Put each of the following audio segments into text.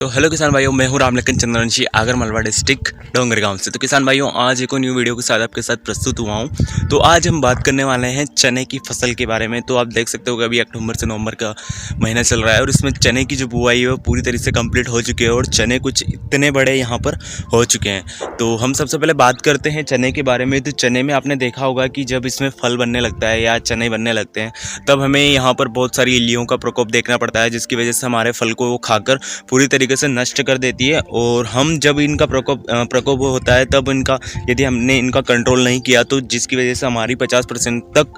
तो हेलो किसान भाइयों, मैं हूं रामलखन चंद्रवंशी आगर मालवा डिस्ट्रिक्ट डोंगर गांव से। तो किसान भाइयों, आज एक और न्यू वीडियो के साथ आपके साथ प्रस्तुत हुआ हूं। तो आज हम बात करने वाले हैं चने की फसल के बारे में। तो आप देख सकते हो कि अभी अक्टूबर से नवंबर का महीना चल रहा है और इसमें चने की जो बुआई है वो पूरी तरीके से कंप्लीट हो चुकी है और चने कुछ इतने बड़े यहाँ पर हो चुके हैं। तो हम सबसे पहले बात करते हैं चने के बारे में। तो चने में आपने देखा होगा कि जब इसमें फल बनने लगता है या चने बनने लगते हैं तब हमें यहाँ पर बहुत सारी इल्लियों का प्रकोप देखना पड़ता है, जिसकी वजह से हमारे फल को वो खाकर पूरी तरीके से नष्ट कर देती है। और हम जब इनका प्रकोप होता है तब यदि हमने इनका कंट्रोल नहीं किया तो जिसकी वजह से हमारी 50% तक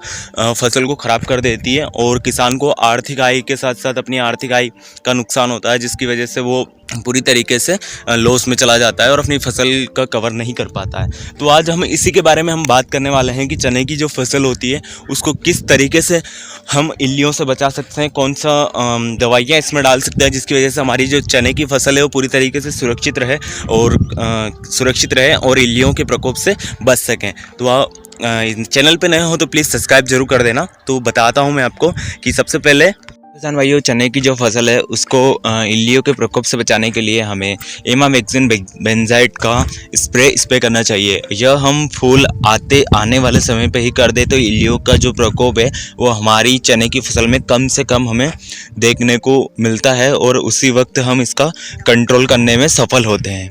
फसल को ख़राब कर देती है और किसान को आर्थिक आय के साथ साथ अपनी आर्थिक आय का नुकसान होता है, जिसकी वजह से वो पूरी तरीके से लॉस में चला जाता है और अपनी फसल का कवर नहीं कर पाता है। तो आज हम इसी के बारे में हम बात करने वाले हैं कि चने की जो फसल होती है उसको किस तरीके से हम इल्लियों से बचा सकते हैं, कौन सा दवाइयाँ इसमें डाल सकते हैं जिसकी वजह से हमारी जो चने की फसल है वो पूरी तरीके से सुरक्षित रहे और इल्लियों के प्रकोप से बच सकें। तो आप चैनल पे नए हो तो प्लीज़ सब्सक्राइब जरूर कर देना। तो बताता हूँ मैं आपको कि सबसे पहले किसान भाइयों, चने की जो फसल है उसको इल्लियों के प्रकोप से बचाने के लिए हमें इमामेक्टिन बेंजाइट का स्प्रे करना चाहिए। यह हम फूल आने वाले समय पे ही कर दे तो इल्लियों का जो प्रकोप है वो हमारी चने की फसल में कम से कम हमें देखने को मिलता है और उसी वक्त हम इसका कंट्रोल करने में सफल होते हैं।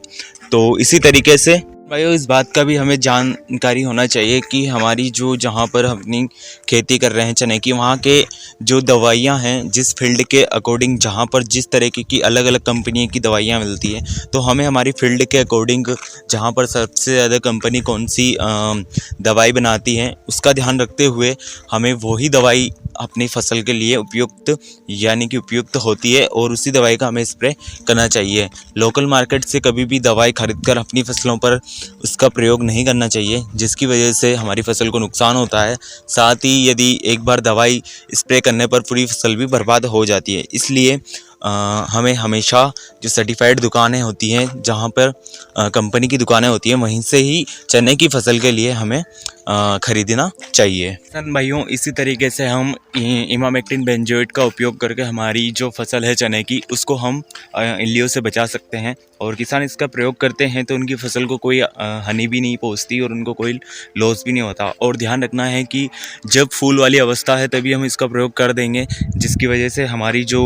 तो इसी तरीके से भाइयों, इस बात का भी हमें जानकारी होना चाहिए कि हमारी जहाँ पर हम अपनी खेती कर रहे हैं चने की, वहाँ के जो दवाइयाँ हैं जिस फील्ड के अकॉर्डिंग, जहाँ पर जिस तरीके की अलग अलग कंपनी की दवाइयाँ मिलती हैं, तो हमें हमारी फील्ड के अकॉर्डिंग जहाँ पर सबसे ज़्यादा कंपनी कौन सी दवाई बनाती है उसका ध्यान रखते हुए हमें वही दवाई अपनी फसल के लिए उपयुक्त होती है और उसी दवाई का हमें स्प्रे करना चाहिए। लोकल मार्केट से कभी भी दवाई खरीदकर अपनी फसलों पर उसका प्रयोग नहीं करना चाहिए, जिसकी वजह से हमारी फसल को नुकसान होता है। साथ ही यदि एक बार दवाई स्प्रे करने पर पूरी फसल भी बर्बाद हो जाती है। इसलिए हमें हमेशा जो सर्टिफाइड दुकानें होती हैं, जहाँ पर कंपनी की दुकानें होती हैं, वहीं से ही चने की फसल के लिए हमें खरीदना चाहिए। किसान भाइयों, इसी तरीके से हम इमामेक्टिन बेंजोएट का उपयोग करके हमारी जो फसल है चने की उसको हम इल्लियों से बचा सकते हैं। और किसान इसका प्रयोग करते हैं तो उनकी फसल को कोई हानि भी नहीं पहुंचती और उनको कोई लॉस भी नहीं होता। और ध्यान रखना है कि जब फूल वाली अवस्था है तभी हम इसका प्रयोग कर देंगे, जिसकी वजह से हमारी जो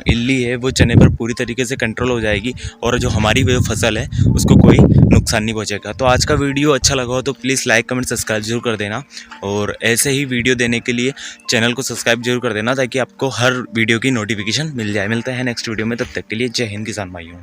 इल्ली है वो चने पर पूरी तरीके से कंट्रोल हो जाएगी और जो हमारी वो फसल है उसको कोई नुकसान नहीं पहुंचेगा। तो आज का वीडियो अच्छा लगा हो तो प्लीज़ लाइक कमेंट सब्सक्राइब जरूर कर देना और ऐसे ही वीडियो देने के लिए चैनल को सब्सक्राइब जरूर कर देना ताकि आपको हर वीडियो की नोटिफिकेशन मिल जाए। मिलते हैं नेक्स्ट वीडियो में, तब तक के लिए जय हिंद किसान भाइयों।